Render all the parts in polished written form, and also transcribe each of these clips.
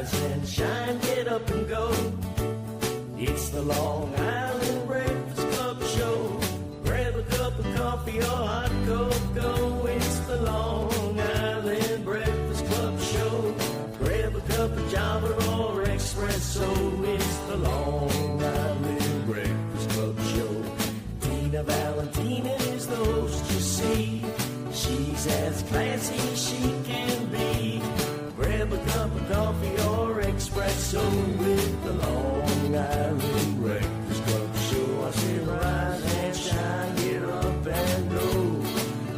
rise and shine, get up and go. It's the Long Island Breakfast Club show. Grab a cup of coffee or hot cocoa. It's the Long Island Breakfast Club show. Grab a cup of Java or espresso. It's the Long Island Breakfast Club show. Tina Valentina is the host, you see. She's as classy as she can be. Grab a cup of coffee or espresso with the Long Island Breakfast Club show. I said rise and shine, get up and go.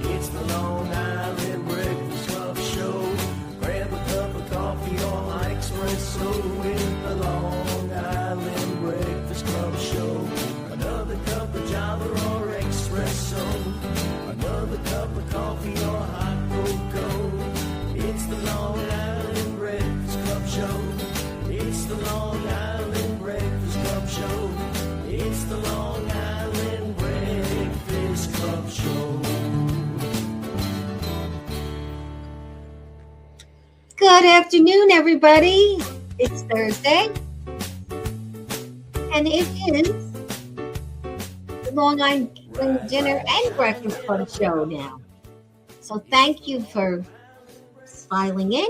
It's the Long Island Breakfast Club show. Grab a cup of coffee or espresso with the Long Island Breakfast Club show. Another cup of Java or espresso. Another cup of coffee or hot cocoa. It's the Long Island Breakfast Club show. It's the Long Island Breakfast Club show. It's the Long Island Breakfast Club show. Good afternoon, everybody. It's Thursday, and it is the Long Island Dinner and Breakfast Club show now. So thank you for filing in.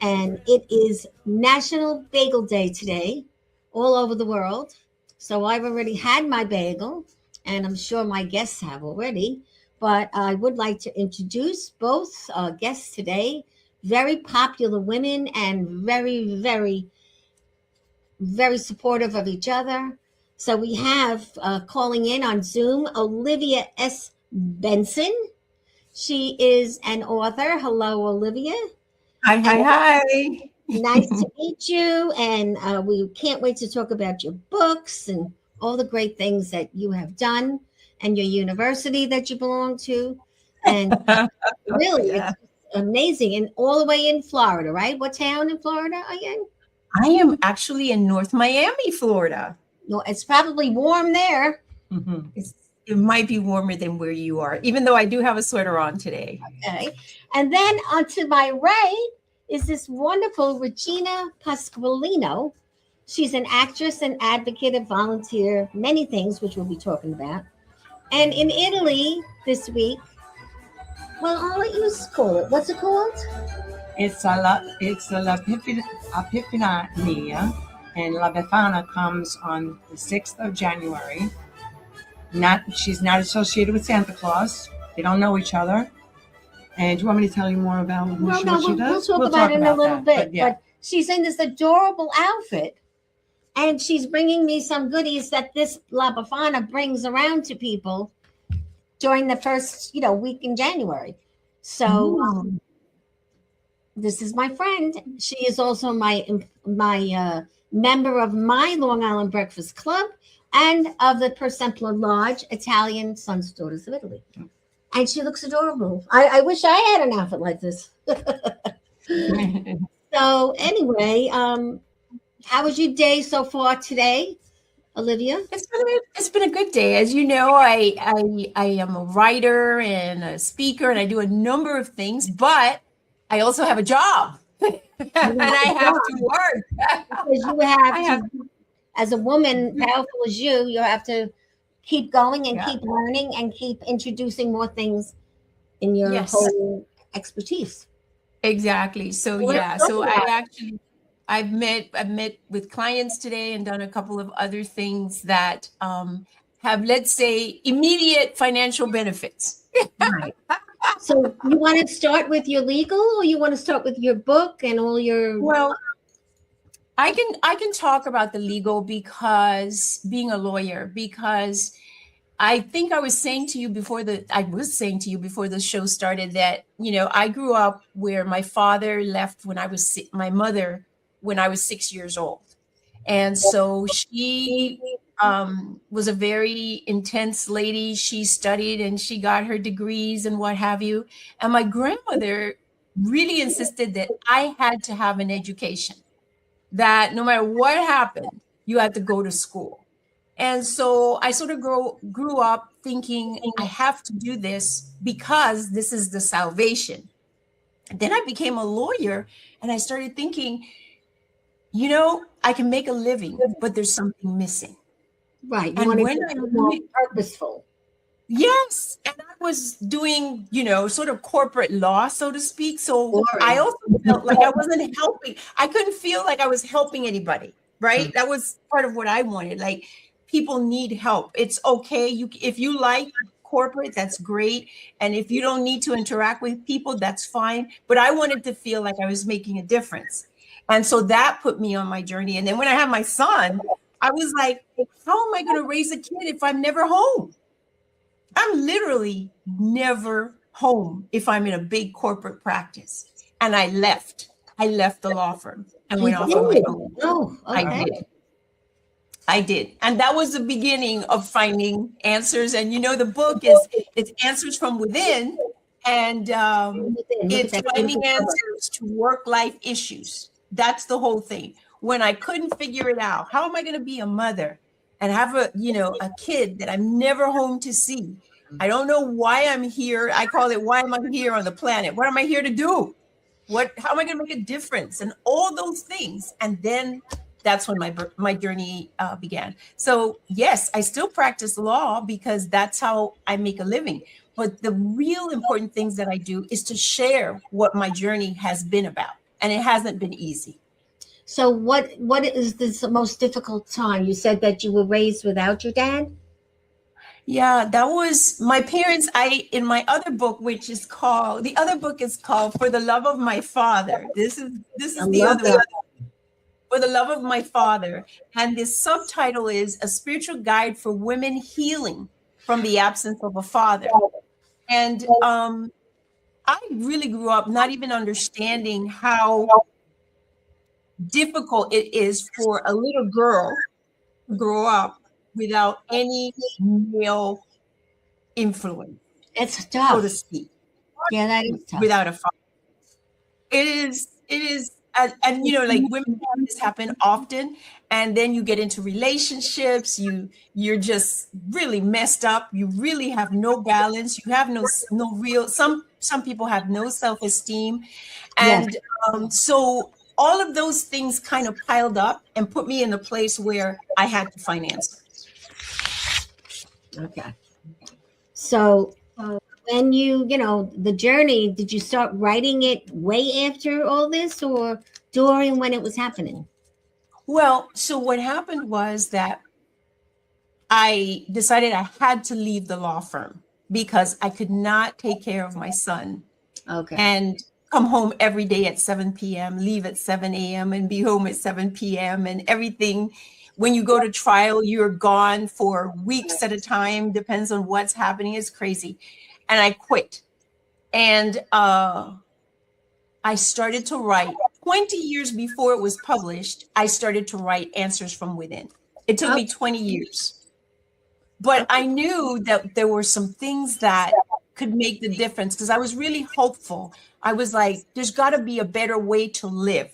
And it is National Bagel Day today, all over the world. So I've already had my bagel, and I'm sure my guests have already. But I would like to introduce both guests today. Very popular women and very, very, very supportive of each other. So we have calling in on Zoom, Olivia S. BENSON. She is an author. Hello, Olivia. Hi. Nice to meet you. And we can't wait to talk about your books and all the great things that you have done and your university that you belong to. And really, it's amazing. And all the way in Florida, right? What town in Florida are you in? I am actually in North Miami, Florida. No, it's probably warm there. Mm-hmm. It might be warmer than where you are, even though I do have a sweater on today. Okay. And then to my right is this wonderful Regina Pasqualino. She's an actress and advocate and volunteer, many things, which we'll be talking about. And in Italy this week, well, I'll let you call it. What's it called? It's La Epifania, and La Befana comes on the 6th of January. She's not associated with Santa Claus. They don't know each other. And do you want me to tell you more about what she does? We'll talk about it in a little bit. But she's in this adorable outfit, and she's bringing me some goodies that this La Befana brings around to people during the first, week in January. So this is my friend. She is also my member of my Long Island Breakfast Club and of the Per Sempla Lodge, Italian Sons, Daughters of Italy. And she looks adorable. I wish I had an outfit like this. So anyway, how was your day so far today, Olivia? It's been a good day. As you know, I am a writer and a speaker, and I do a number of things, but I also have a job. And I have to work. Because as a woman powerful as you have to keep going and keep learning and keep introducing more things in your whole expertise. Exactly. So I've met with clients today and done a couple of other things that have, let's say, immediate financial benefits. Right. So you want to start with your legal, or you want to start with your book and all your? Well, I can talk about the legal because being a lawyer, because I think I was saying to you before the show started that, I grew up where my father left my mother when I was 6 years old. And so she was a very intense lady. She studied and she got her degrees and what have you. And my grandmother really insisted that I had to have an education, that no matter what happened, you had to go to school. And so I sort of grew up thinking I have to do this because this is the salvation. And then I became a lawyer and I started thinking, I can make a living, but there's something missing. Right. You And want to when be I more really, purposeful. yes, and I was doing, sort of corporate law, so to speak. So I Boring. also felt like I wasn't helping. I couldn't feel like I was helping anybody, right? That was part of what I wanted. Like, people need help. It's okay. If you like corporate, that's great. And if you don't need to interact with people, that's fine. But I wanted to feel like I was making a difference. And so that put me on my journey. And then when I had my son, I was like, how am I going to raise a kid if I'm never home? I'm literally never home if I'm in a big corporate practice. And I left. I left the law firm and went off on my own. Oh, okay. I did. And that was the beginning of finding answers. And the book it's Answers from Within. And it's finding answers to work-life issues. That's the whole thing. When I couldn't figure it out, how am I going to be a mother and have a kid that I'm never home to see? I don't know why I'm here. I call it, why am I here on the planet? What am I here to do? How am I going to make a difference? And all those things. And then that's when my journey began. So yes, I still practice law because that's how I make a living. But the real important things that I do is to share what my journey has been about. And it hasn't been easy. So what is the most difficult time? You said that you were raised without your dad? Yeah, that was my parents. In my other book, the other book is called For the Love of My Father. This is the other one. For the Love of My Father. And the subtitle is A Spiritual Guide for Women Healing from the Absence of a Father. And I really grew up not even understanding how difficult it is for a little girl to grow up without any male influence. It's tough, so to speak. Yeah, that is tough. Without a father, it is, and like women have this happen often, and then you get into relationships. You're just really messed up. You really have no balance. You have no real. Some people have no self-esteem, and so all of those things kind of piled up and put me in a place where I had to find answers. Okay. So when the journey, did you start writing it way after all this or during when it was happening? Well, so what happened was that I decided I had to leave the law firm because I could not take care of my son. Okay. And come home every day at 7 p.m., leave at 7 a.m. and be home at 7 p.m. and everything. When you go to trial, you're gone for weeks at a time, depends on what's happening. It's crazy. And I quit. And I started to write. 20 years before it was published, I started to write Answers from Within. It took me 20 years. But I knew that there were some things that could make the difference because I was really hopeful. I was like, there's got to be a better way to live.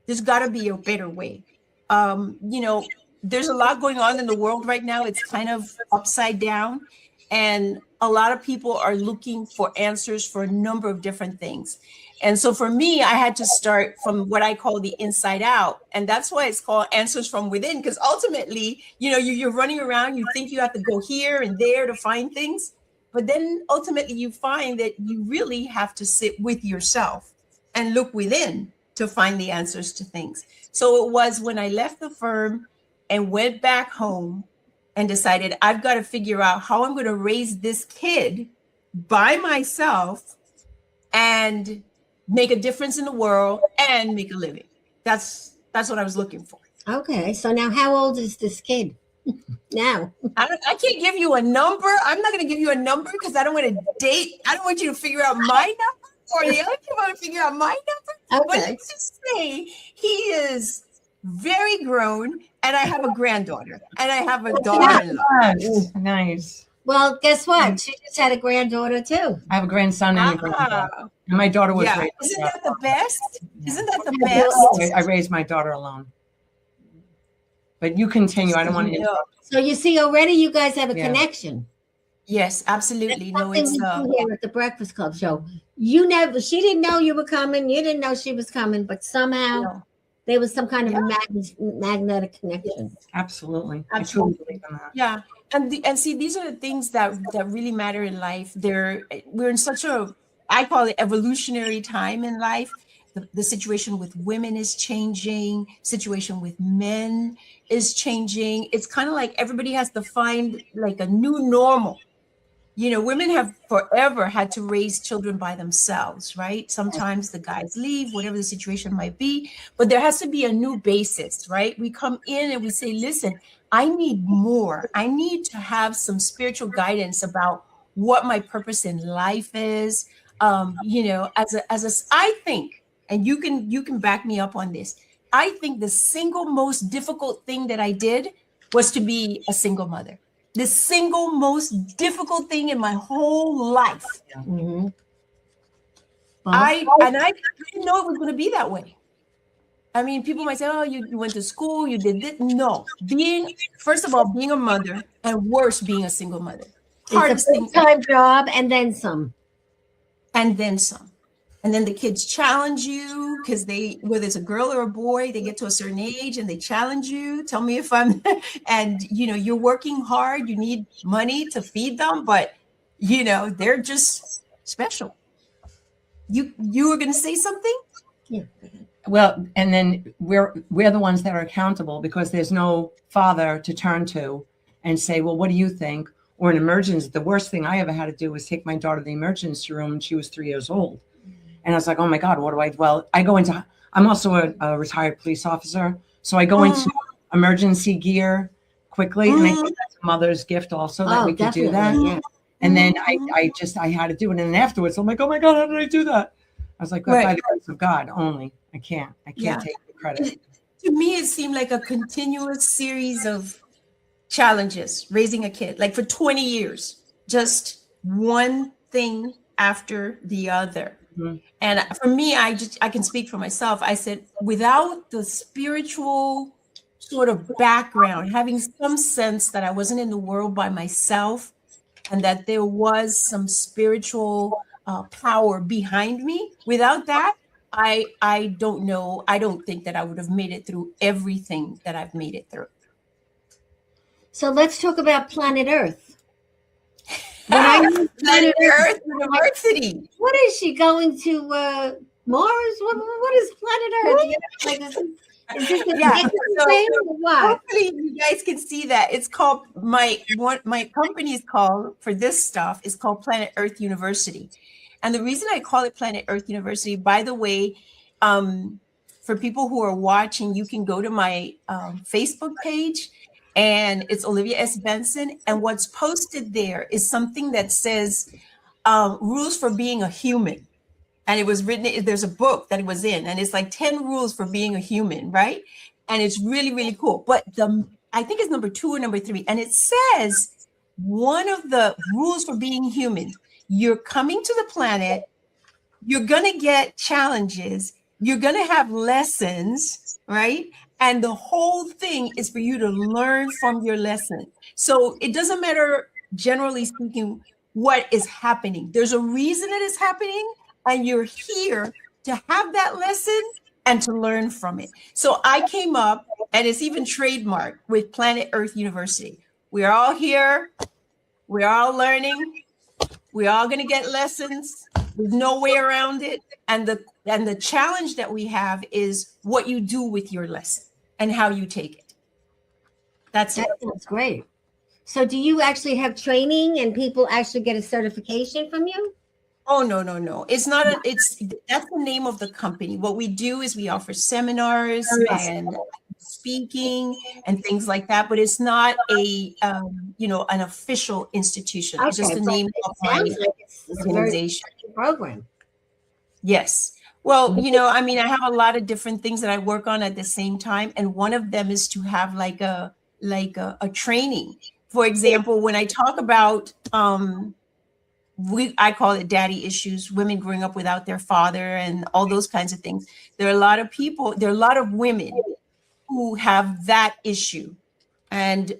There's got to be a better way. There's a lot going on in the world right now. It's kind of upside down. And a lot of people are looking for answers for a number of different things. And so for me, I had to start from what I call the inside out. And that's why it's called Answers from Within, because ultimately, you're running around, you think you have to go here and there to find things. But then ultimately you find that you really have to sit with yourself and look within to find the answers to things. So it was when I left the firm and went back home and decided I've got to figure out how I'm going to raise this kid by myself and make a difference in the world and make a living. That's what I was looking for. Okay. So now how old is this kid now? I can't give you a number. I'm not going to give you a number because I don't want to date. I don't want you to figure out my number or the other people want to figure out my number. Okay. But let's just say he is very grown and I have a granddaughter and I have a daughter-in-law. Nice. Well, guess what? She just had a granddaughter too. I have a grandson and a granddaughter. And my daughter was raised. Isn't that the best? Isn't that the best? I raised my daughter alone. But you continue. I don't want to interrupt. So you see, already you guys have a connection. Yes, absolutely. No, it's here at the Breakfast Club show. She didn't know you were coming. You didn't know she was coming, but somehow there was some kind of a magnetic connection. Absolutely. I Absolutely. truly believe in that. Yeah, and see, these are the things that really matter in life. We're in such a, I call it, evolutionary time in life. The situation with women is changing. Situation with men is changing. It's kind of like everybody has to find like a new normal. You know, women have forever had to raise children by themselves, right? Sometimes the guys leave, whatever the situation might be, but there has to be a new basis, right? We come in and we say, listen, I need more. I need to have some spiritual guidance about what my purpose in life is. You know, I think, and you can back me up on this. I think the single most difficult thing that I did was to be a single mother. The single most difficult thing in my whole life. Mm-hmm. Well, I didn't know it was going to be that way. I mean, people might say, "Oh, you went to school, you did this." No, first of all, being a mother, and worse, being a single mother. Hardest it's a thing, full-time job and then some. and then some. And then the kids challenge you because whether it's a girl or a boy, they get to a certain age and they challenge you. Tell me if I'm, and you know, you're working hard, you need money to feed them, but you know, they're just special. You were going to say something? Yeah. Well, and then we're the ones that are accountable because there's no father to turn to and say, well, what do you think? Or an emergency. The worst thing I ever had to do was take my daughter to the emergency room and she was 3 years old. And I was like, oh my God, what do I do? Well, I'm also a retired police officer. So I go into emergency gear quickly. And I think that's a mother's gift also that we could do that. Yeah. And then I had to do it. And then afterwards, I'm like, oh my God, how did I do that? I was like, by the grace of God only. I can't take the credit. To me, it seemed like a continuous series of challenges raising a kid, like for 20 years, just one thing after the other. Mm-hmm. And for me, I can speak for myself. I said, without the spiritual sort of background, having some sense that I wasn't in the world by myself and that there was some spiritual power behind me, without that, I don't know. I don't think that I would have made it through everything that I've made it through. So let's talk about planet Earth. Planet Earth University. What is she going to Mars? What is planet Earth? Is this a thing or what? Hopefully you guys can see that. It's called my company is called for this stuff is called Planet Earth University. And the reason I call it Planet Earth University, by the way, for people who are watching, you can go to my Facebook page. And it's Olivia S. Benson. And what's posted there is something that says rules for being a human. And it was written, there's a book that it was in, and it's like 10 rules for being a human, right? And it's really, really cool. But I think it's number 2 or number 3. And it says one of the rules for being human, you're coming to the planet, you're going to get challenges, you're going to have lessons, right? And the whole thing is for you to learn from your lesson. So it doesn't matter, generally speaking, what is happening. There's a reason it is happening, and you're here to have that lesson and to learn from it. So I came up, and it's even trademarked with Planet Earth University. We're all here. We're all learning. We're all going to get lessons. There's no way around it. And the challenge that we have is what you do with your lesson and how you take it. That's great. So do you actually have training and people actually get a certification from you? Oh, no. It's not that's the name of the company. What we do is we offer seminars and speaking and things like that, but it's not an official institution. Okay, it's just the name of my organization. Program. Yes. Well, I have a lot of different things that I work on at the same time. And one of them is to have like a training. For example, when I talk about, I call it daddy issues, women growing up without their father and all those kinds of things. There are a lot of women who have that issue, and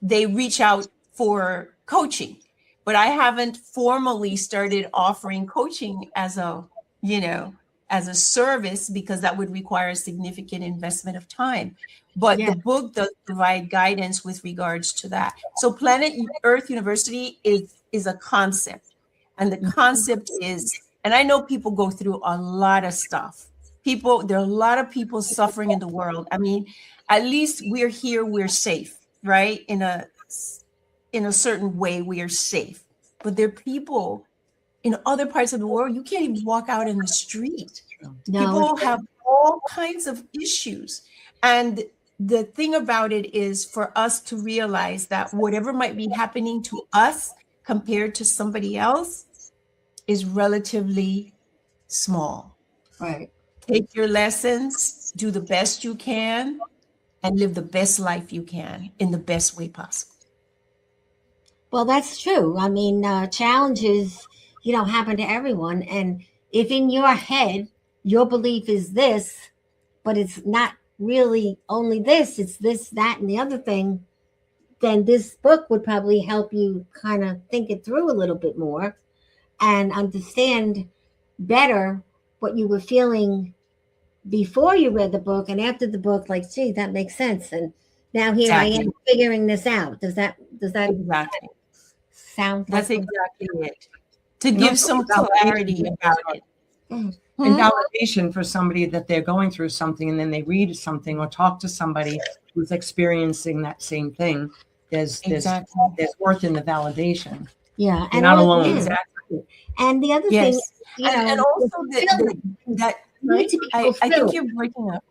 they reach out for coaching, but I haven't formally started offering coaching as as a service because that would require a significant investment of time. But Yeah. the book does provide guidance with regards to that. So Planet Earth University is a concept. And the concept is, and I know people go through a lot of stuff. There are a lot of people suffering in the world. I mean, at least we're here, we're safe, right? In a certain way, we are safe. But there are people in other parts of the world, you can't even walk out in the street. No, People have all kinds of issues. And the thing about it is for us to realize that whatever might be happening to us compared to somebody else is relatively small. right. Take your lessons, do the best you can, and live the best life you can in the best way possible. Well, that's true. I mean, challenges, happen to everyone. And if in your head, your belief is this, but it's not really only this, it's this, that, and the other thing, then this book would probably help you kind of think it through a little bit more and understand better what you were feeling before you read the book and after the book, like, gee, that makes sense. And now here I am figuring this out. Does that Exactly. sound like That's exactly it. To give some clarity about it. And validation for somebody that they're going through something and then they read something or talk to somebody who's experiencing that same thing. There's worth in the validation. Yeah. You're not alone. Exactly. And the other thing, and also that you need to be fulfilled. I think you're breaking up.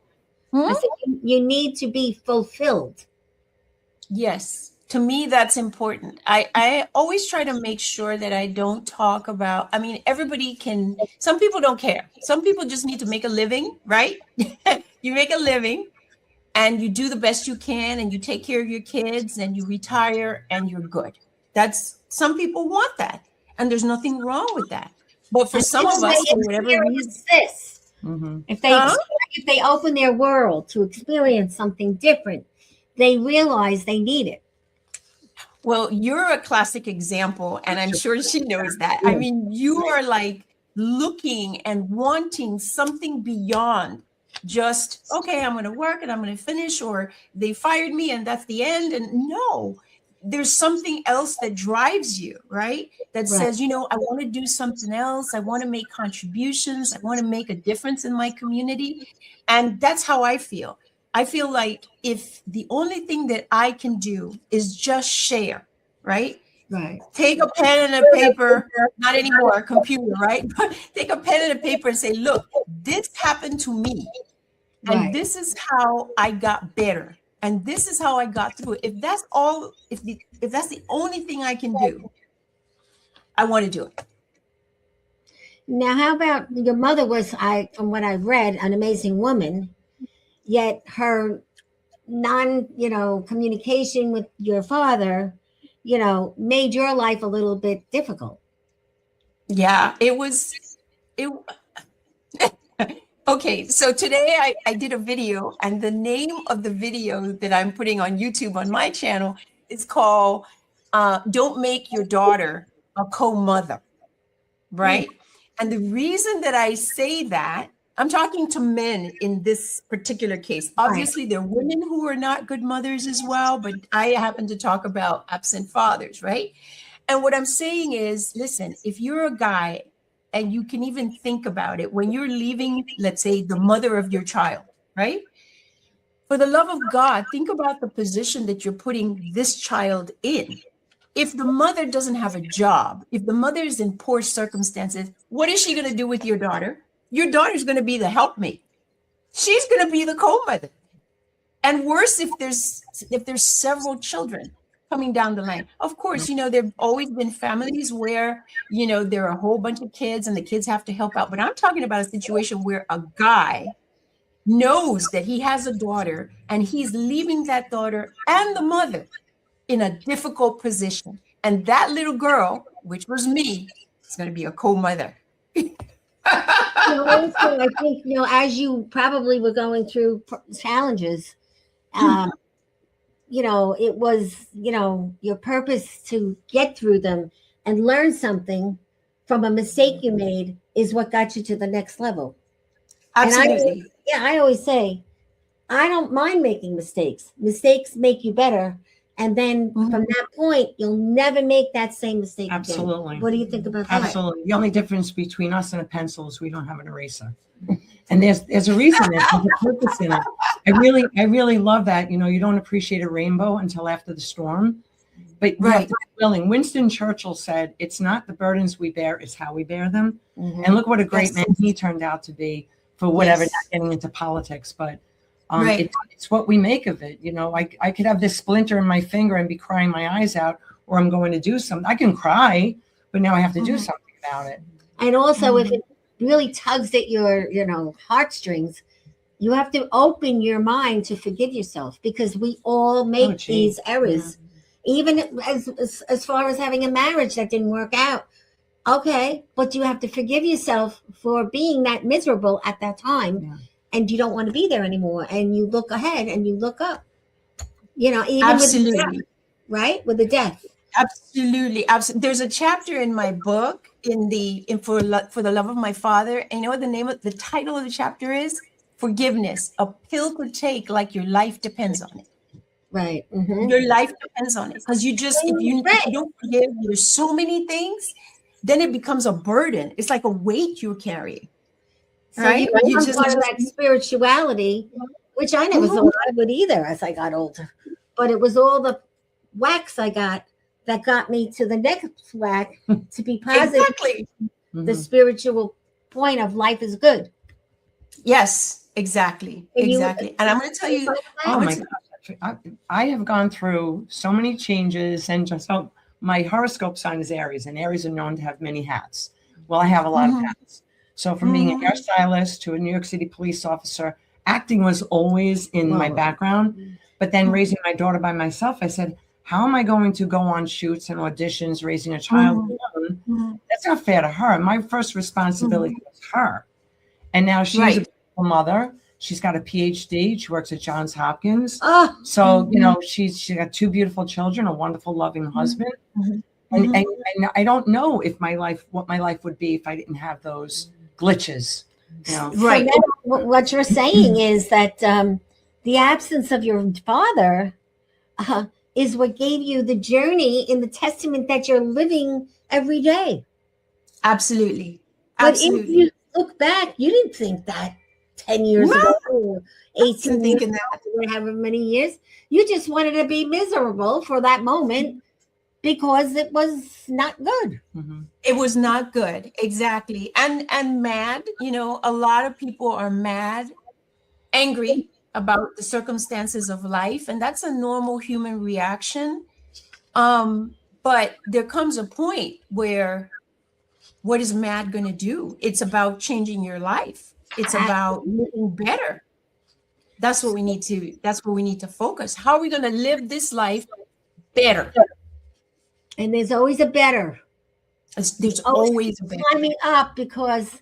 I think you need to be fulfilled. Yes. To me, that's important. I always try to make sure that I don't talk about, everybody can, some people don't care. Some people just need to make a living, right? You make a living and you do the best you can and you take care of your kids and you retire and you're good. Some people want that. And there's nothing wrong with that. But for some of us, for whatever reason, if they open their world to experience something different, they realize they need it. Well, you're a classic example, and I'm sure she knows that. I mean, you are like looking and wanting something beyond just, okay, I'm going to work and I'm going to finish, or they fired me and that's the end. And no, there's something else that drives you, right? That says, I want to do something else. I want to make contributions. I want to make a difference in my community. And that's how I feel. I feel like if the only thing that I can do is just share, right? Right. Take a pen and a paper, not anymore a computer, right? But take a pen and a paper and say, look, this happened to me. And this is how I got better. And this is how I got through it. If that's all, if that's the only thing I can do, I want to do it. Now, how about your mother was, from what I've read, an amazing woman, yet her communication with your father, made your life a little bit difficult. Yeah, it was. Okay, so today I did a video, and the name of the video that I'm putting on YouTube on my channel is called Don't Make Your Daughter a Co-Mother, right? And the reason that I say that, I'm talking to men in this particular case. Obviously, there are women who are not good mothers as well, but I happen to talk about absent fathers, right? And what I'm saying is, listen, if you're a guy and you can even think about it, when you're leaving, let's say, the mother of your child, right? For the love of God, think about the position that you're putting this child in. If the mother doesn't have a job, if the mother is in poor circumstances, what is she going to do with your daughter? Your daughter's going to be the helpmate. She's going to be the co-mother. And worse, if there's several children coming down the line. Of course, there have always been families where, there are a whole bunch of kids and the kids have to help out. But I'm talking about a situation where a guy knows that he has a daughter and he's leaving that daughter and the mother in a difficult position. And that little girl, which was me, is going to be a co-mother. Also, I think, as you probably were going through challenges, it was, your purpose to get through them and learn something from a mistake you made is what got you to the next level. Absolutely. I always say, I don't mind making mistakes. Mistakes make you better. And then Mhm. from that point, you'll never make that same mistake Absolutely. again. What do you think about that? Absolutely. The only difference between us and a pencil is we don't have an eraser. And there's a reason, there's a purpose in it. I really love that. You don't appreciate a rainbow until after the storm. But you have to be willing. Winston Churchill said, it's not the burdens we bear, it's how we bear them. Mhm. And look what a great man he turned out to be for whatever, Yes. not getting into politics, but Right. it's what we make of it. I could have this splinter in my finger and be crying my eyes out, or I'm going to do something. I can cry, but now I have to do something about it. And also, if it really tugs at your, heartstrings, you have to open your mind to forgive yourself, because we all make these errors. Even as far as having a marriage that didn't work out. Okay, but you have to forgive yourself for being that miserable at that time. Yeah. And you don't want to be there anymore. And you look ahead and you look up. Even Absolutely. with the death, right? With the death. Absolutely. There's a chapter in my book for the love of my father. And you know what the title of the chapter is? Forgiveness. A pill to take like your life depends on it. Right. Mm-hmm. Your life depends on it. Because if you don't forgive, there's so many things, then it becomes a burden. It's like a weight you're carrying. So right? you just part of that spirituality, which I never thought I would either as I got older. But it was all the whacks I got that got me to the next whack to be positive. Exactly. The spiritual point of life is good. Yes, exactly. Exactly. And I'm going to tell you, oh my gosh, I have gone through so many changes, and just my horoscope sign is Aries, and Aries are known to have many hats. Well, I have a lot of hats. So from being a hairstylist to a New York City police officer, acting was always in my background. But then raising my daughter by myself, I said, how am I going to go on shoots and auditions raising a child alone? That's not fair to her. My first responsibility was her. And now she's a beautiful mother. She's got a PhD. She works at Johns Hopkins. So, she's got 2 beautiful children, a wonderful, loving husband. And I don't know what my life would be if I didn't have those glitches. Right. So what you're saying is that the absence of your father is what gave you the journey in the testament that you're living every day. Absolutely. But if you look back, you didn't think that 10 years ago, or 18 years ago, however many years. You just wanted to be miserable for that moment because it was not good. It was not good. Exactly. And mad, a lot of people are mad, angry about the circumstances of life. And that's a normal human reaction. But there comes a point where what is mad going to do? It's about changing your life. It's about living better. That's what we need to focus. How are we going to live this life better? And there's always a better. There's always a better. Climbing up, because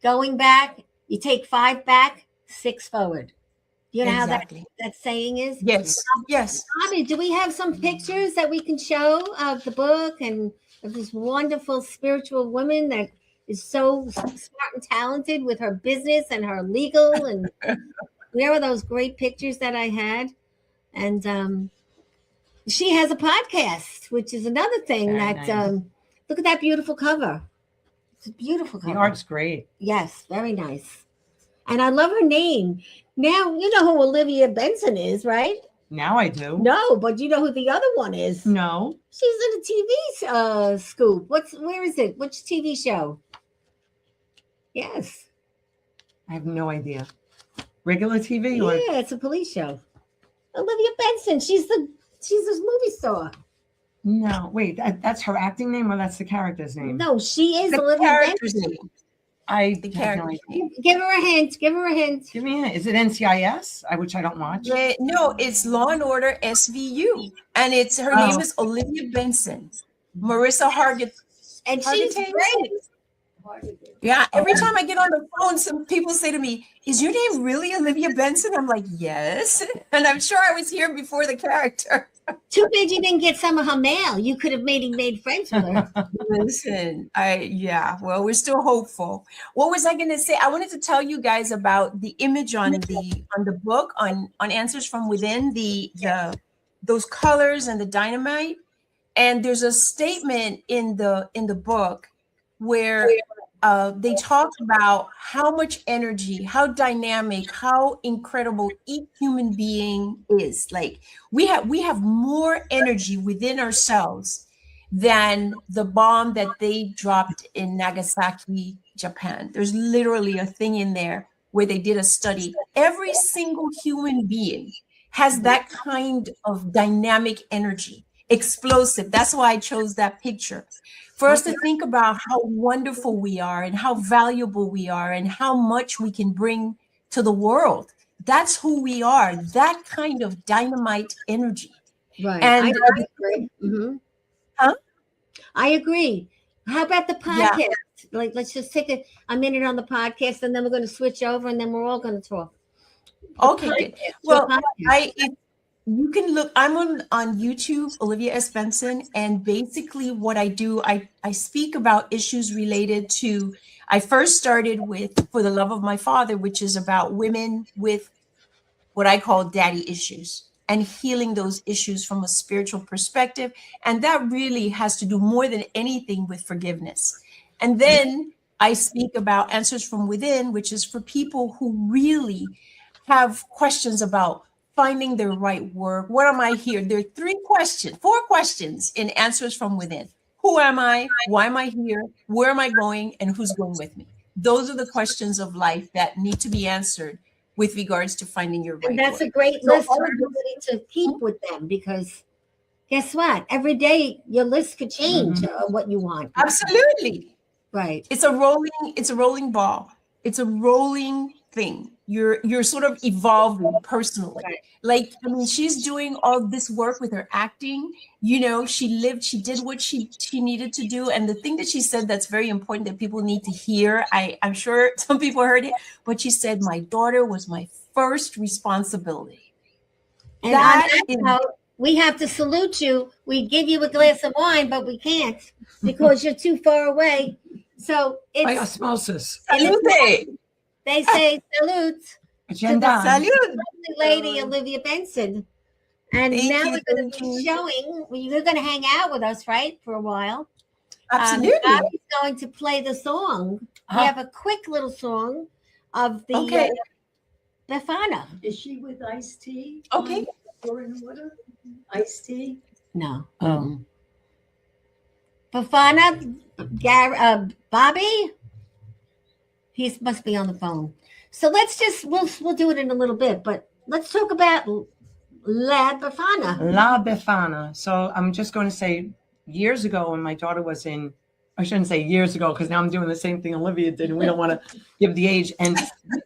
going back, you take 5 back, 6 forward. You know how that saying is? Yes. Yes. Bobby, do we have some pictures that we can show of the book and of this wonderful spiritual woman that is so smart and talented with her business and her legal? And there were those great pictures that I had. And she has a podcast, which is another thing look at that beautiful cover. It's a beautiful cover. The art's great. Yes, very nice. And I love her name. Now, you know who Olivia BENSON is, right? Now I do. No, but you know who the other one is. No. She's in a TV scoop. Where is it? Which TV show? Yes. I have no idea. Regular TV? Yeah, it's a police show. Olivia BENSON. She's this movie star. No, wait. That's her acting name, or that's the character's name? No, she is The Olivia character's BENSON. name. The character. Give her a hint. Give me a hint. Is it NCIS? Which I don't watch. No, it's Law and Order SVU, and her name is Olivia BENSON. Marissa Hargitay. And she's great. Yeah, every time I get on the phone, some people say to me, "Is your name really Olivia BENSON?" I'm like, "Yes," and I'm sure I was here before the character. Too bad you didn't get some of her mail. You could have made friends with her. Listen, well, we're still hopeful. What was I going to say? I wanted to tell you guys about the image on the book on Answers from Within, the those colors and the dynamite. And there's a statement in the book where they talk about how much energy, how dynamic, how incredible each human being is. Like we have more energy within ourselves than the bomb that they dropped in Nagasaki, Japan. There's literally a thing in there where they did a study. Every single human being has that kind of dynamic energy, explosive. That's why I chose that picture. For us to think about how wonderful we are and how valuable we are and how much we can bring to the world. That's who we are, that kind of dynamite energy. Right. And I agree. Mm-hmm. Huh? I agree. How about the podcast? Yeah. Like, let's just take a minute on the podcast, and then we're going to switch over, and then we're all going to talk. Okay, good. Well, you can look, I'm on YouTube, Olivia S. Benson, and basically what I do, I speak about issues related to, I first started with For the Love of My Father, which is about women with what I call daddy issues and healing those issues from a spiritual perspective. And that really has to do more than anything with forgiveness. And then I speak about Answers from Within, which is for people who really have questions about finding their right work. What am I here? There are 4 questions in Answers from Within. Who am I? Why am I here? Where am I going? And who's going with me? Those are the questions of life that need to be answered with regards to finding your right and that's work. A great list for everybody to keep with them, because guess what? Every day your list could change what you want. Absolutely. Right. It's a rolling ball. It's a rolling thing. You're sort of evolving personally. Right. Like, I mean, she's doing all this work with her acting. You know, she did what she needed to do. And the thing that she said that's very important that people need to hear, I'm sure some people heard it, but she said, my daughter was my first responsibility. And that we have to salute you. We give you a glass of wine, but we can't because you're too far away. So it's by osmosis. Salute. They say salute to the Salute. lovely lady Olivia Benson. And Thank now you, we're going to be showing. You're going to hang out with us, right, for a while. Absolutely. Bobby's going to play the song. We have a quick little song of the Befana. Is she with iced tea? Okay. Pouring water? Iced tea? No. Befana, Bobby. He must be on the phone. So let's just we'll do it in a little bit, but let's talk about La Befana. La Befana. So I'm just going to say, years ago when my daughter was in, I shouldn't say years ago because now I'm doing the same thing Olivia did, and we don't want to give the age. And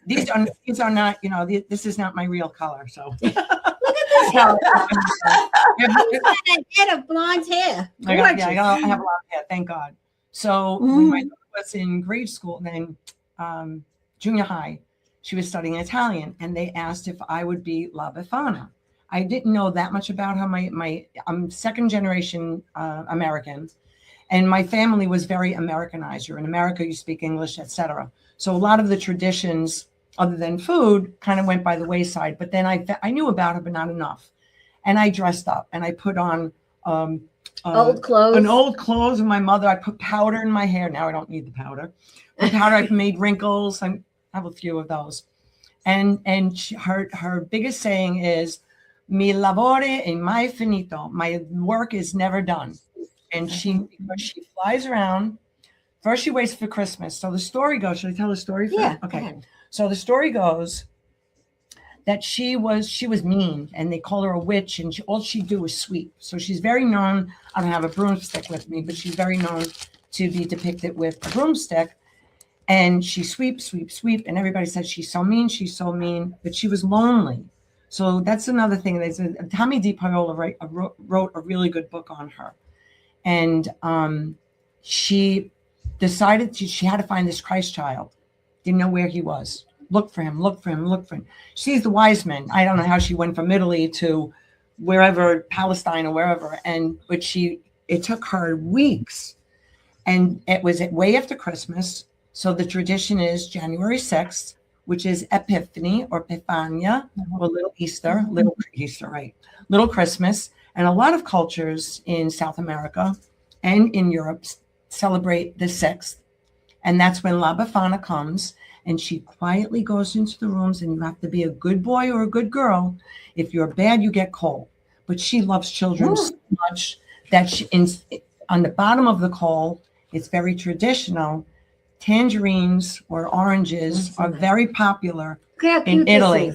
these are not, you know, this is not my real color. So look at this color. He's got a head of blonde hair. I have a lot of hair, thank God. So when my daughter was in grade school, then junior high, she was studying Italian, and they asked if I would be La Befana. I didn't know that much about her. I'm second generation American, and my family was very Americanized. You're in America, you speak English, etc. So a lot of the traditions, other than food, kind of went by the wayside. But then I knew about her, but not enough. And I dressed up, and I put on old clothes. An old clothes of my mother. I put powder in my hair. Now I don't need the powder. The powder, I've made wrinkles. I have a few of those. And her biggest saying is, "Mi lavoro è mai finito." My work is never done. And she flies around. First, she waits for Christmas. So the story goes. Should I tell the story? Yeah. Okay. So the story goes that she was mean, and they call her a witch, and all she'd do was sweep. So she's very known. I don't have a broomstick with me, but she's very known to be depicted with a broomstick. And she sweep, and everybody said she's so mean, but she was lonely. So that's another thing. Tommy DiPaola wrote a really good book on her. And she decided she had to find this Christ child. Didn't know where he was. Look for him. She's the wise men. I don't know how she went from Italy to wherever, Palestine or wherever. It took her weeks. And it was way after Christmas. So the tradition is January 6th, which is Epiphany or Epiphania, or Little Easter, right? Little Christmas. And a lot of cultures in South America and in Europe celebrate the 6th. And that's when La Befana comes, and she quietly goes into the rooms, and you have to be a good boy or a good girl. If you're bad, you get coal. But she loves children so much that on the bottom of the coal, it's very traditional. Tangerines or oranges are very popular in Italy.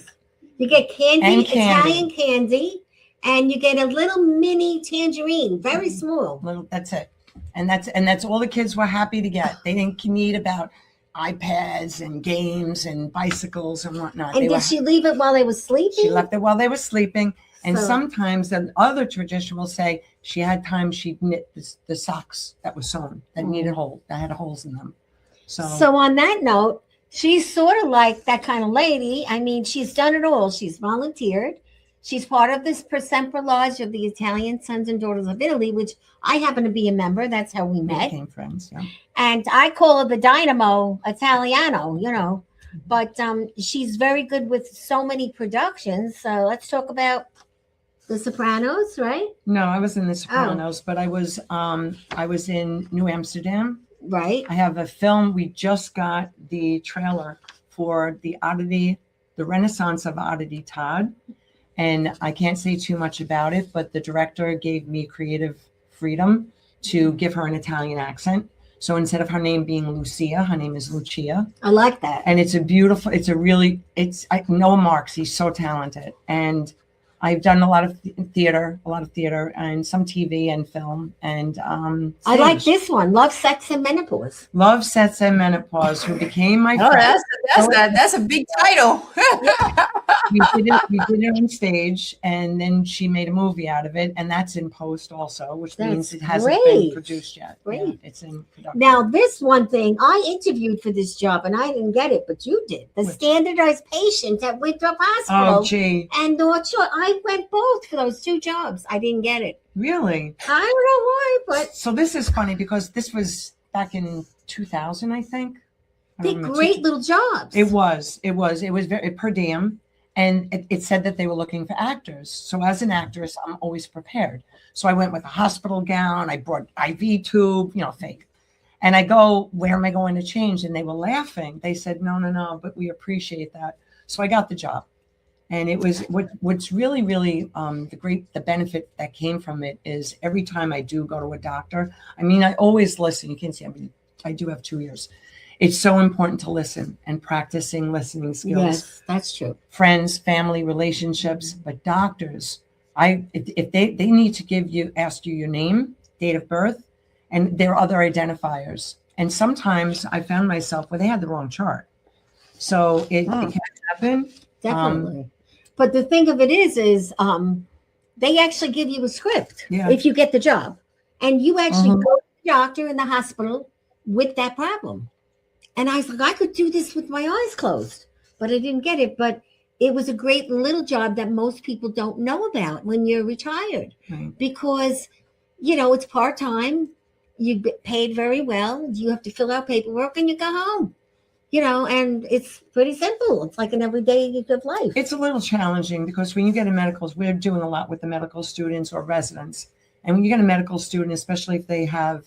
You get candy, And candy. Italian candy, and you get a little mini tangerine, very small. That's it. And that's all the kids were happy to get. They didn't need about iPads and games and bicycles and whatnot. And did she leave it while they were sleeping? She left it while they were sleeping. And So- sometimes the other tradition will say she had time she'd knit the socks that were sewn that needed that had holes in them. So on that note, she's sort of like that kind of lady. I mean, she's done it all. She's volunteered. She's part of this Percent Lodge of the Italian Sons and Daughters of Italy, which I happen to be a member. That's how we met. became friends. Yeah. And I call her the Dynamo Italiano, you know. But she's very good with so many productions. So let's talk about The Sopranos, right? No, I was in The Sopranos, but I was in New Amsterdam. Right. I have a film. We just got the trailer for the Renaissance of Oddity Todd. And I can't say too much about it, but the director gave me creative freedom to give her an Italian accent. So instead of her name being Lucia, her name is Lucia. I like that. And Noah Marks, he's so talented. And I've done a lot of theater and some TV and film. And I like this one, Love, Sex, and Menopause. Love, Sex, and Menopause, who became my friend. That's a big title. We did it on stage, and then she made a movie out of it, and that's in post also, which means it hasn't been great. produced yet. Great. Yeah, it's in production. Now, this one thing, I interviewed for this job, and I didn't get it, but you did. The standardized patient at Winthrop Hospital. Oh, gee. And North Shore. I went both for those 2 jobs. I didn't get it. Really? I don't know why, but So this is funny because this was back in 2000, I think. I they're don't remember. great little jobs. It was very per diem. And it said that they were looking for actors. So as an actress, I'm always prepared. So I went with a hospital gown. I brought IV tube, fake. And I go, where am I going to change? And they were laughing. They said, no, but we appreciate that. So I got the job. And it was what's really, really the benefit that came from it is every time I do go to a doctor, I mean, I always listen. You can't see, I do have 2 ears. It's so important to listen and practicing listening skills. Yes, that's true. Friends, family, relationships, but doctors, if they need to ask you your name, date of birth, and their other identifiers. And sometimes I found myself where they had the wrong chart. So it can happen. Definitely. But the thing of it is they actually give you a script if you get the job. And you actually go to the doctor in the hospital with that problem. And I was like, I could do this with my eyes closed, but I didn't get it. But it was a great little job that most people don't know about when you're retired because, it's part-time. You get paid very well. You have to fill out paperwork and you go home, and it's pretty simple. It's like an everyday of life. It's a little challenging because when you get a medicals, we're doing a lot with the medical students or residents. And when you get a medical student, especially if they have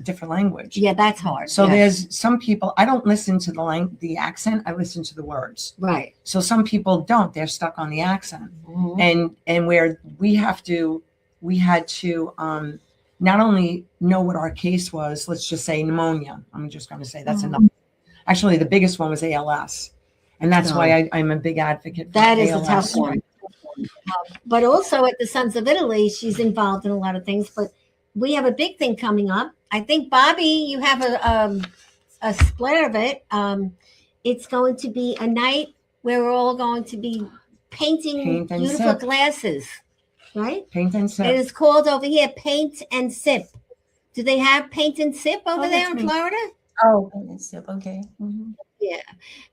different language. Yeah, that's hard. So there's some people, I don't listen to the accent, I listen to the words. Right. So some people don't, they're stuck on the accent. And where we had to not only know what our case was, let's just say pneumonia. I'm just going to say that's enough. Actually, the biggest one was ALS. And that's why I'm a big advocate for that ALS. is a tough one. But also at the Sons of Italy, she's involved in a lot of things, but we have a big thing coming up. I think, Bobby, you have a split of it. It's going to be a night where we're all going to be painting beautiful glasses, right? Paint and sip. It is called over here Paint and Sip. Do they have Paint and Sip over there in Florida? Oh, Paint and Sip. Okay. Mm-hmm. Yeah.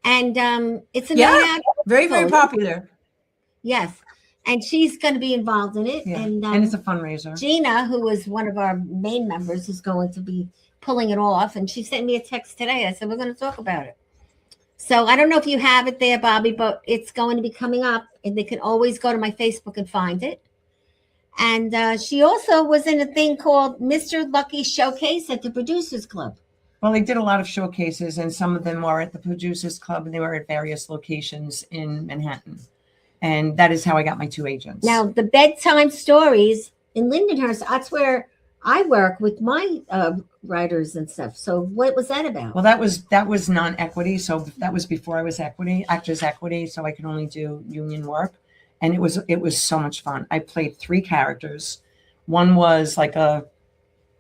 And it's a night out. Very, very popular. Yes. and she's going to be involved in it. Yeah. And And it's a fundraiser. Gina, who is one of our main members, is going to be pulling it off. And she sent me a text today. I said, we're going to talk about it. So I don't know if you have it there, Bobby, but it's going to be coming up. And they can always go to my Facebook and find it. And she also was in a thing called Mr. Lucky Showcase at the Producers Club. Well, they did a lot of showcases, and some of them were at the Producers Club, and they were at various locations in Manhattan. And that is how I got my 2 agents. Now, the bedtime stories in Lindenhurst, that's where I work with my writers and stuff. So what was that about? Well, that was non-equity. So that was before I was actors equity. So I could only do union work. And it was so much fun. I played 3 characters. One was like a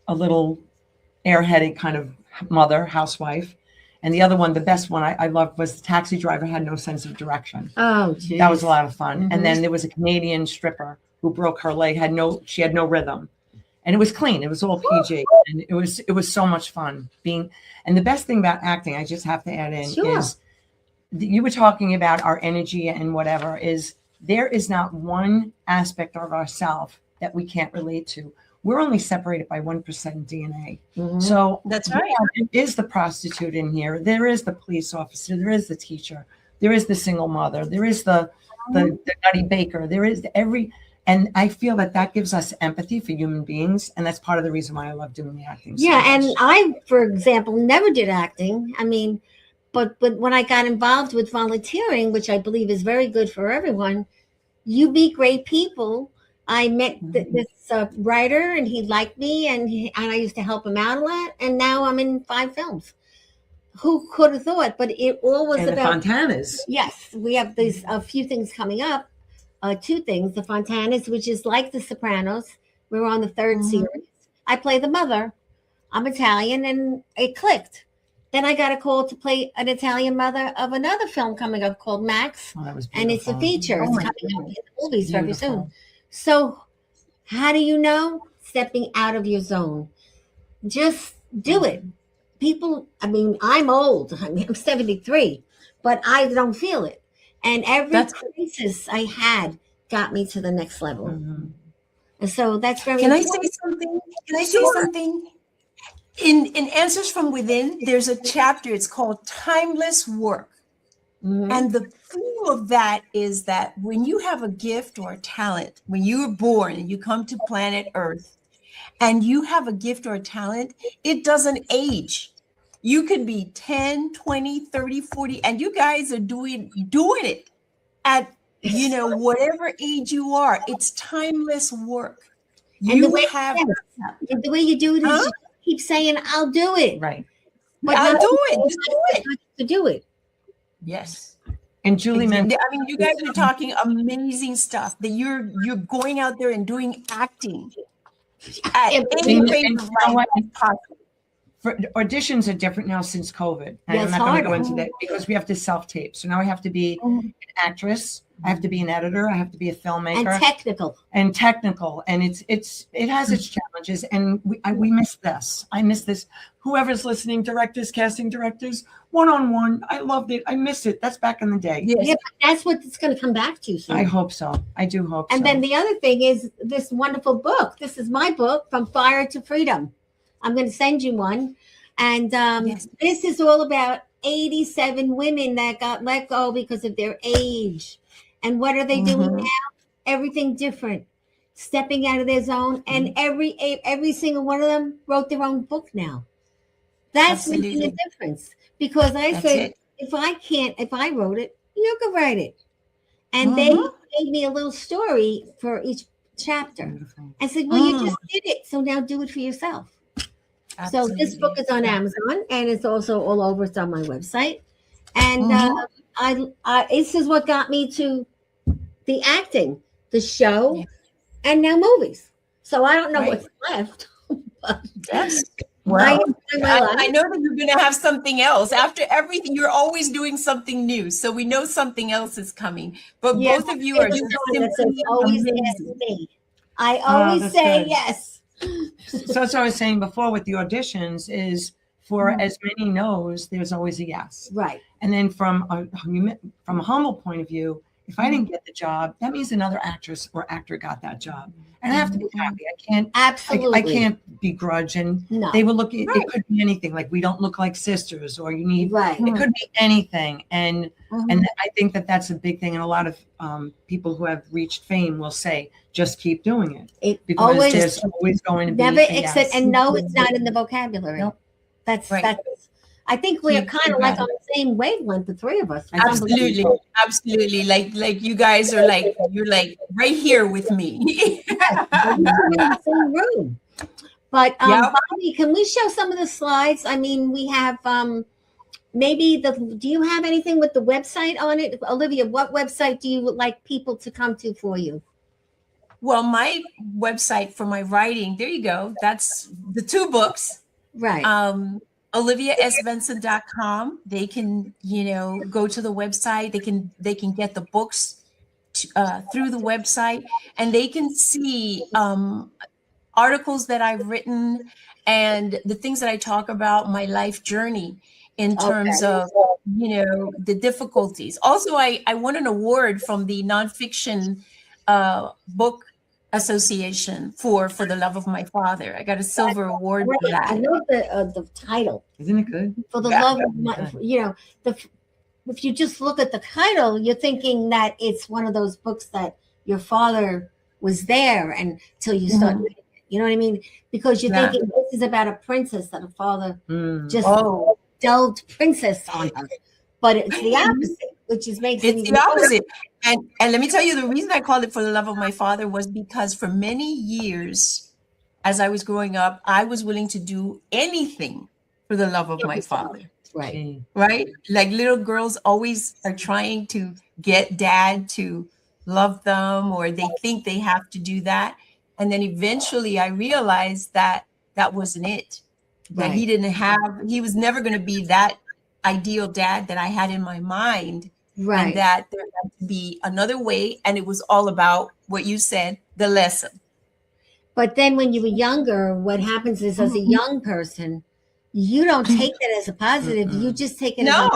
little airheaded kind of mother, housewife. And the other one, the best one I loved, was the taxi driver who had no sense of direction. Oh, geez. That was a lot of fun. Mm-hmm. And then there was a Canadian stripper who broke her leg, she had no rhythm. And it was clean. It was all PG. And it was so much fun and the best thing about acting, I just have to add in, Sure. is you were talking about our energy and whatever, is there is not one aspect of ourself that we can't relate to. We're only separated by 1% DNA. Mhm. So That's right. there is the prostitute in here. There is the police officer. There is the teacher. There is the single mother. There is the nutty baker. There is and I feel that gives us empathy for human beings. And that's part of the reason why I love doing the acting. Yeah, so and much. I, for example, never did acting. I mean, but when I got involved with volunteering, which I believe is very good for everyone, you meet great people. I met this writer, and he liked me, and I used to help him out a lot. And now I'm in 5 films. Who could have thought? But it all was and the about Fontanas. Yes, we have a few things coming up. 2 things: the Fontanas, which is like the Sopranos. We're on the 3rd series. I play the mother. I'm Italian, and it clicked. Then I got a call to play an Italian mother of another film coming up called Max, Oh, that was and it's a beautiful. feature. Oh It's my coming up God. in the movies very soon. Beautiful. So, how do you know? Stepping out of your zone. Just do it. People, I mean, I'm old. I'm 73, but I don't feel it. And every crisis I had got me to the next level. Mhm. And so that's very Can I important. say something? Can I say something? In Answers from Within, there's a chapter, it's called Timeless Work. Mhm. And the theme of that is that when you have a gift or a talent, when you were born and you come to planet Earth and you have a gift or a talent, it doesn't age. You could be 10, 20, 30, 40, and you guys are doing it at, whatever age you are. It's timeless work. And the You way, have, the way you do it is Huh? you keep saying, I'll do it. Right. But I'll not do it. Just do it. to do it. Yes. And Julie mentioned, I mean, you guys are talking amazing stuff that you're going out there and doing acting at any and rate you of know life what? possible. auditions are different now since COVID. And Yes, I'm not going to go harder. into that because we have to self-tape. So now I have to be an actress. I have to be an editor. I have to be a And filmmaker technical. and technical. And it has its challenges. And we miss this. I miss this. Whoever's listening, directors, casting directors, one-on-one. I loved it. I miss it. That's back in the day. Yes. Yeah, but that's what it's going to come back to soon. I hope so. I do hope so. And then the other thing is this wonderful book. This is my book, From Fire to Freedom. I'm going to send you one. And Yes. this is all about 87 women that got let go because of their age. And what are they doing Mhm. now? Everything different. Stepping out of their zone. And every single one of them wrote their own book now. That's making a Absolutely. difference. Because I That's said, it. if I wrote it, you can write it. And they gave me a little story for each chapter. Beautiful. I said, well, you just did it. So now do it for yourself. So this Absolutely. book is on Amazon, and it's also all over. It's on my website. And I this is what got me to the acting, the show, Yeah. and now movies. So I don't know Right. what's left. But Yes. I Well, enjoy my life. I know that you're going to have something else. After everything, you're always doing something new. So we know something else is coming. But Yeah, both of you are there's just someone that says, simply always amazing. ask me. I always that's say good. yes. So that's what I was saying before with the auditions is for as many no's, there's always a yes. Right. And then from a humble point of view, If I didn't get the job, that means another actress or actor got that job. And I have to be happy. I can't Absolutely. I can't begrudge. And No. they will look at it could be anything, like we don't look like sisters, or you need Right. it could be anything. And Mhm. and I think that that's a big thing. And a lot of people who have reached fame will say, just keep doing it. It Because always there's always going to be never a accept, yes. and no, it's not in the vocabulary. Nope. That's Right. that's. I think we're You- kind you of like got on the same wavelength, the three of us. Absolutely, absolutely. Like you guys are like, you're like right here with me. We're in the same room. But Yeah. Bobby, can we show some of the slides? I mean, we have maybe do you have anything with the website on it? Olivia, what website do you would like people to come to for you? Well, my website for my writing, there you go. That's the 2 books. Right. OliviaSBenson.com. They can, go to the website. They can get the books through the website, and they can see articles that I've written and the things that I talk about, my life journey in terms of, the difficulties. Also, I won an award from the Nonfiction Book Association for the love of my father. I got a silver award for Great. I that. love the title. Isn't it good? For the Yeah. love of my, if you just look at the title, you're thinking that it's one of those books that your father was there until you start reading it. You know what I mean? Because you're Yeah. thinking this is about a princess that a father just Oh. delved princess on her. But it's the opposite, which makes it It's even the more- opposite. And let me tell you, the reason I called it For the Love of My Father was because for many years, as I was growing up, I was willing to do anything for the love of my father. Right. Right? Like little girls always are trying to get dad to love them, or they think they have to do that. And then eventually I realized that that wasn't it. That he was never going to be that ideal dad that I had in my mind. Right. And that there had to be another way. And it was all about what you said, the lesson. But then when you were younger, what happens is as a young person, you don't take that as a positive. You just take it as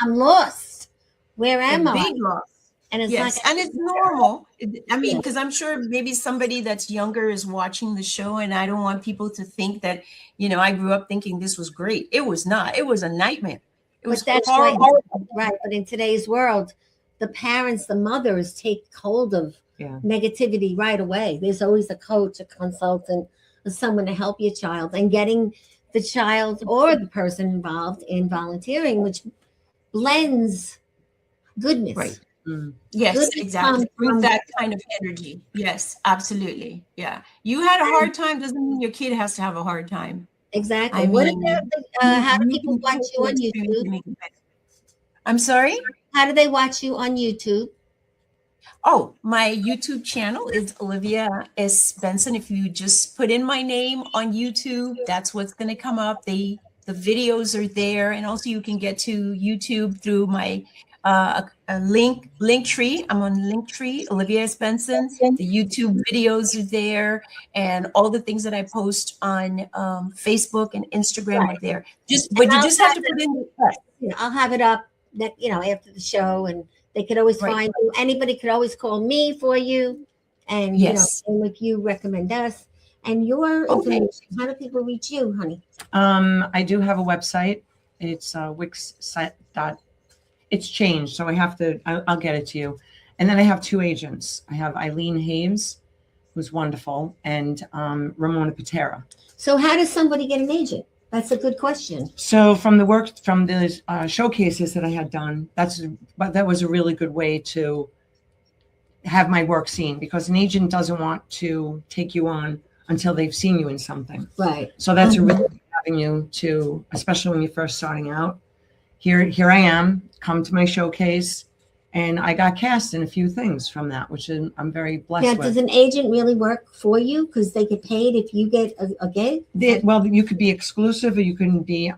I'm lost. Where am I? Big loss. And it's Yes, like, and it's normal. I mean, because I'm sure maybe somebody that's younger is watching the show, and I don't want people to think that, I grew up thinking this was great. It was not. It was a nightmare. It was but that's horrible. right. But in today's world, the parents, the mothers take hold of negativity right away. There's always a coach, a consultant, or someone to help your child, and getting the child or the person involved in volunteering, which blends goodness. Right. Yes, Goodness exactly. comes from- With that kind of energy. Yes, absolutely. Yeah. You had a hard time doesn't mean your kid has to have a hard time. Exactly. I What mean, about how do you people can watch you on take your experience and YouTube? make it better. I'm sorry? How do they watch you on YouTube? Oh, my YouTube channel is Olivia S. Benson. If you just put in my name on YouTube, that's what's going to come up. The videos are there, and also you can get to YouTube through my link tree. I'm on Linktree, Olivia S. Benson. The YouTube videos are there, and all the things that I post on Facebook and Instagram are there. But you just have to put in. I'll have it up that after the show, and they could always find you. Anybody could always call me for you, and and if you recommend us and your information, how do people reach you, honey? I do have a website. It's Wix. It's changed, so I'll get it to you. And then I have 2 agents. I have Eileen Haves, who's wonderful, and Ramona Patera. So how does somebody get an agent? That's a good question. So from the showcases that I had done, that was a really good way to have my work seen, because an agent doesn't want to take you on until they've seen you in something. Right. So that's a really good avenue to, especially when you're first starting out. Here I am, come to my showcase, and I got cast in a few things from that, which I'm very blessed with. Does an agent really work for you? Because they get paid if you get a gig? Well, you could be exclusive, or you can be,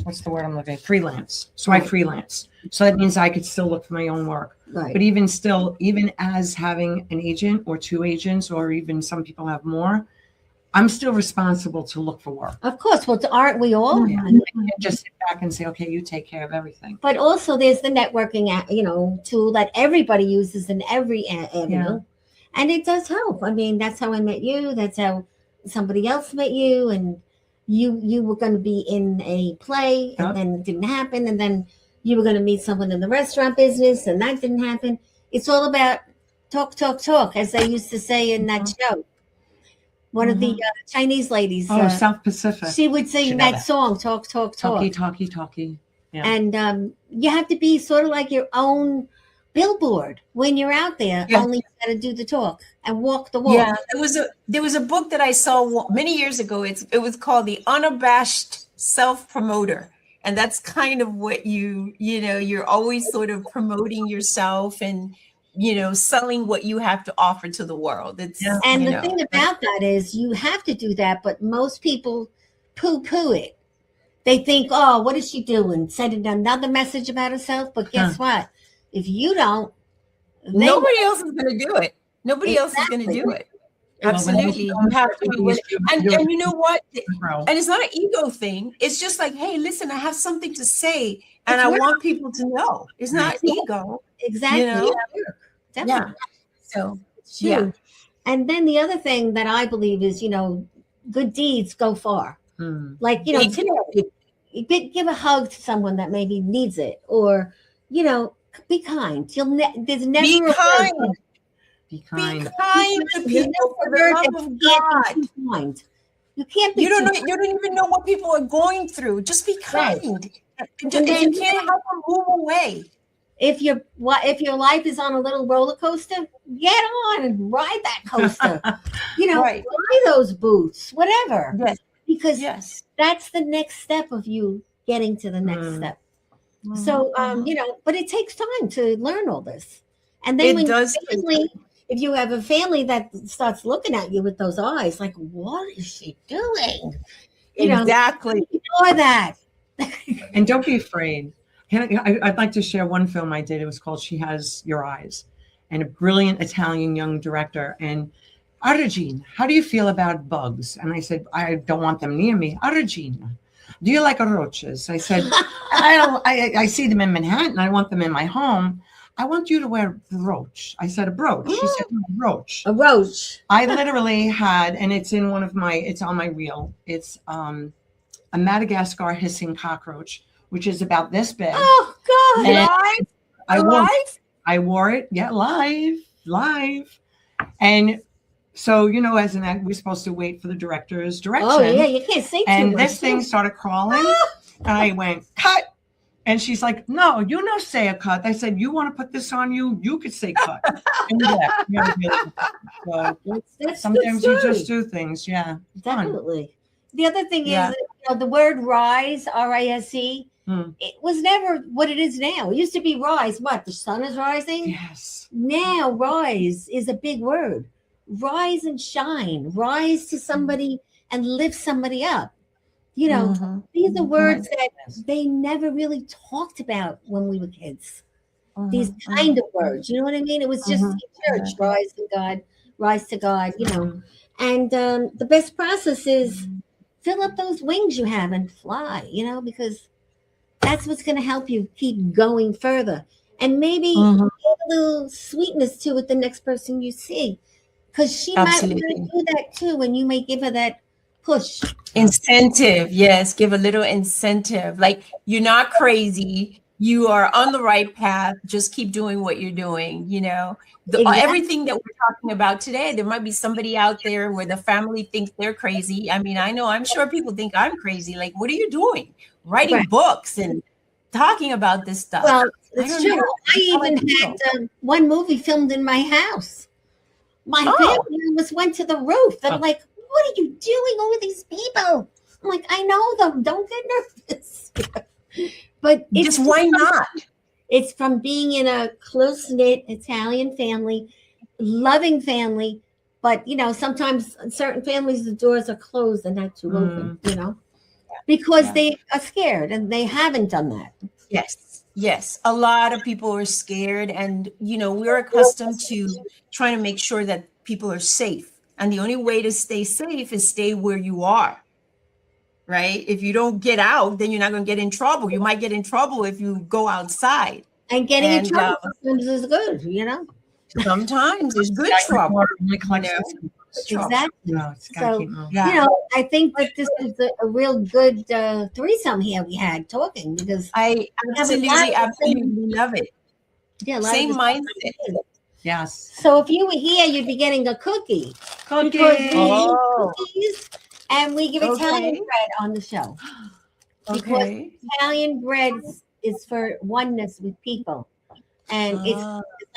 what's the word I'm looking at? Freelance. So I freelance. So that means I could still look for my own work. Right. But even as having an agent or 2 agents, or even some people have more, I'm still responsible to look for work. Of course. Well, aren't we all? Yeah. I can't just sit back and say, okay, you take care of everything. But also, there's the networking, tool that everybody uses in every avenue, Yeah. and it does help. I mean, that's how I met you. That's how somebody else met you, and you were going to be in a play, and Yep. then it didn't happen, and then you were going to meet someone in the restaurant business, and that didn't happen. It's all about talk, as they used to say in that show. One of the Chinese ladies, South Pacific. she would sing Should know that that. song, talk. Talkie. Yeah. And you have to be sort of like your own billboard when you're out there. Yeah. Only you got to do the talk and walk the walk. Yeah, there was a book that I saw many years ago. It was called The Unabashed Self-Promoter. And that's kind of what you're always sort of promoting yourself and, selling what you have to offer to the world. It's, And the thing about that is you have to do that, but most people poo-poo it. They think, oh, what is she doing? Sending another message about herself. But guess what? If you don't, nobody else is going to do it. Nobody else is going to do it. Absolutely. You have to be willing. And you know what? And it's not an ego thing. It's just like, hey, listen, I have something to say and I want people to know. It's not ego. Exactly. Definitely. So, yeah. And then the other thing that I believe is, good deeds go far. Like, today, give a hug to someone that maybe needs it, or, be kind. There's never be kind. Be kind. Be kind to people for the love of God. Kind. You can't be. You don't even know what people are going through. Just be kind. If you can't help them, move away. If your life is on a little roller coaster, get on and ride that coaster. Buy those boots, whatever. Yes. Because that's the next step of you getting to the next step. So, but it takes time to learn all this. And then if you have a family that starts looking at you with those eyes, like, what is she doing? Exactly. Ignore that. And don't be afraid. I'd like to share one film I did. It was called She Has Your Eyes, and a brilliant Italian young director. And Argine, how do you feel about bugs? And I said, I don't want them near me. Argine, do you like roaches? I said, I see them in Manhattan. I want them in my home. I want you to wear a brooch. I said, a brooch. She said, a roach. A roach. I literally had, and it's in it's on my reel. It's a Madagascar hissing cockroach, which is about this big. Oh, God. Live? I wore it. Yeah, live. And so, as an actor, we're supposed to wait for the director's direction. Oh, yeah, you can't say too and much. this thing started crawling. And I went, cut. And she's like, no, you know, say a cut. I said, you want to put this on you? You could say cut. So sometimes you just do things. Yeah. Definitely. The other thing is, the word rise, R-I-S-E, it was never what it is now. It used to be rise. What? The sun is rising? Yes. Now rise is a big word. Rise and shine. Rise to somebody and lift somebody up. These are words that they never really talked about when we were kids. These kind of words, you know what I mean? It was just in church, rise to God, And the best process is fill up those wings you have and fly, because that's what's going to help you keep going further. And maybe add a little sweetness to it the next person you see, because she might want to do that too, and you may give her that push. Incentive. Yes. Give a little incentive. Like, you're not crazy. You are on the right path. Just keep doing what you're doing. Everything that we're talking about today, there might be somebody out there where the family thinks they're crazy. I mean, I'm sure people think I'm crazy. Like, what are you doing? Writing books and talking about this stuff. Well, it's true. I even had one movie filmed in my house. My family almost went to the roof. I'm like, what are you doing over these people? I'm like, I know them. Don't get nervous. But it's just why not? It's from being in a close-knit Italian family, loving family. But, sometimes in certain families, the doors are closed and not too open, because they are scared and they haven't done that. Yes. A lot of people are scared. And, we're accustomed to trying to make sure that people are safe. And the only way to stay safe is stay where you are. Right? If you don't get out, then you're not going to get in trouble. You might get in trouble if you go outside. And getting in trouble sometimes is good, you know? Sometimes there's good trouble. Exactly. No, it's gotta So, keep moving. you know, I think that this is a real good threesome here we had talking, because I absolutely love it. yeah, a lot Same of mindset. Yes. So if you were here, you'd be getting a cookie. Cookies. Because we eat Oh. cookies and we give Italian bread on the show. Because Okay. Italian bread is for oneness with people. And it's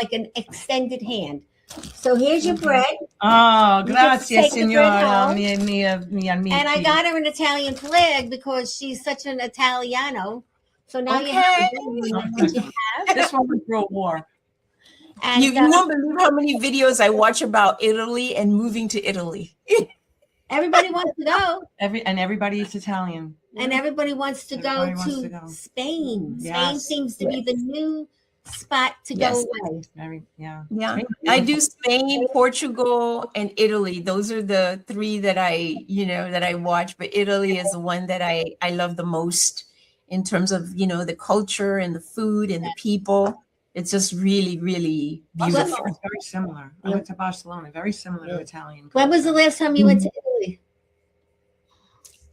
like an extended hand. So here's your bread. Oh, You can grazie, take the bread signora. home. And And I got her an Italian flag because she's such an Italiano. So now you have what you have. This one went through a war. And You won't believe how many videos I watch about Italy and moving to Italy. everybody wants to go. Everybody is Italian. And everybody wants to go Everybody wants to to go. Spain. Spain Yes. seems to be the new spot to Yes. go away. Yeah, Spain. I do Spain, Portugal, and Italy. Those are the three that I watch. But Italy is the one that I love the most in terms of the culture and the food and the people. It's just really, really Barcelona beautiful. is very similar. I went to Barcelona, very similar to Italian. When was the culture. last time you went to Italy?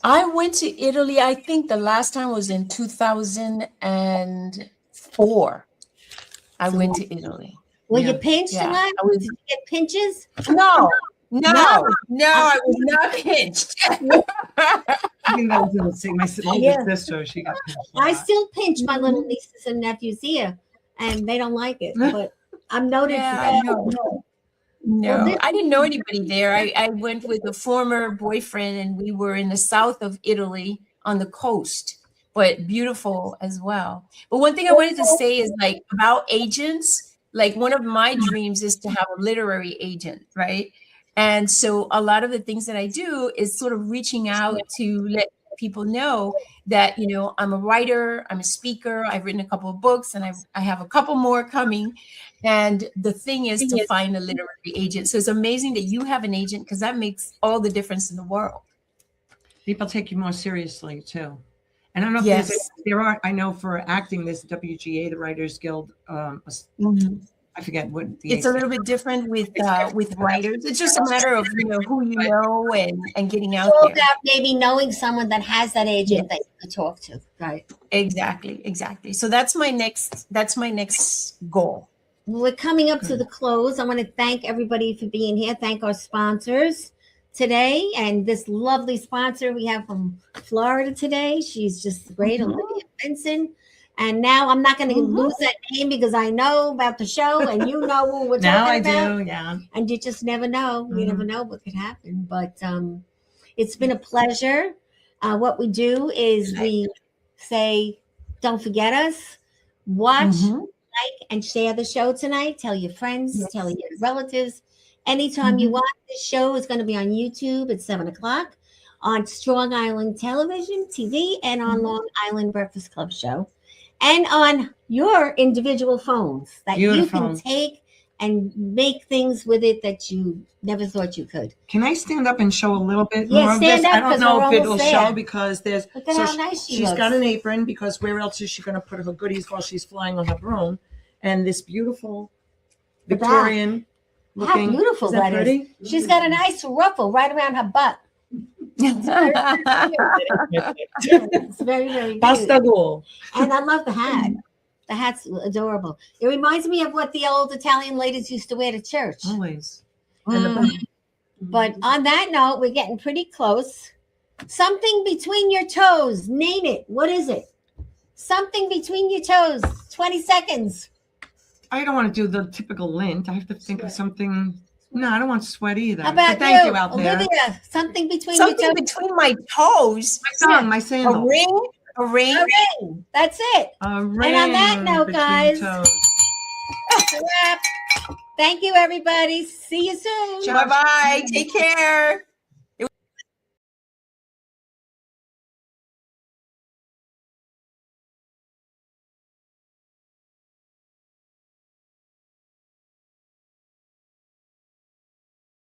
I went to Italy. I think the last time was in 2004. I went to Italy. Were you pinched Yeah, a lot? I was- Did you get pinches? No, I was not pinched. I think that was my older Yeah. sister. She got pinched a I lot. still pinch my little nieces and nephews here, and they don't like it. But I'm noted for Yeah, that. No, I didn't know anybody there. I went with a former boyfriend, and we were in the south of Italy on the coast, but beautiful as well. But one thing I wanted to say is like about agents, like one of my dreams is to have a literary agent, right? And so a lot of the things that I do is sort of reaching out to let people know that, I'm a writer, I'm a speaker, I've written a couple of books, and I have a couple more coming. And the thing is to find a literary agent. So it's amazing that you have an agent, because that makes all the difference in the world. People take you more seriously too. And I don't know if Yes. there are, I know for acting, this WGA, the Writers Guild, I forget what the It's a little bit different with writers. It's just a matter of who you know and getting out It's all there. about maybe knowing someone that has that agent that you could talk to. Right. Exactly. So that's my next goal. We're coming up to the close. I want to thank everybody for being here. Thank our sponsors today, and this lovely sponsor we have from Florida today. She's just great, Olivia BENSON. And now I'm not going to lose that name because I know about the show, and you know who we're now I talking about. do, yeah. And you just never know. You never know what could happen. But it's been a pleasure. What we do is we say, don't forget us. Watch, like, and share the show tonight. Tell your friends, tell your relatives. Anytime you watch this show, it's going to be on YouTube at 7:00, on Strong Island Television, TV, and on Long Island Breakfast Club Show. And on your individual phones that you can take and make things with it that you never thought you could. Can I stand up and show a little bit Yeah, more of stand this? up, I don't 'cause know we're if it'll almost show there. because there's. Look at how nice she she's looks. got an apron because where else is she going to put her goodies while she's flying on her broom? And this beautiful The back. Victorian How looking. beautiful is that that pretty? is. She's got a nice ruffle right around her butt. It's very, very Pasta cute. ghoul. And I love the hat. The hat's adorable. It reminds me of what the old Italian ladies used to wear to church. Always. And the back. But on that note, we're getting pretty close. Something between your toes. Name it. What is it? Something between your toes. 20 seconds. I don't want to do the typical lint. I have to think of something. No, I don't want sweat either. How about But thank you out there. Olivia? Something between Something your toes. between my toes. My song, my A sandal. ring. A ring. A ring. That's it. A ring on that note, between guys, toes. That's a wrap. Thank you, everybody. See you soon. Bye-bye. Take care.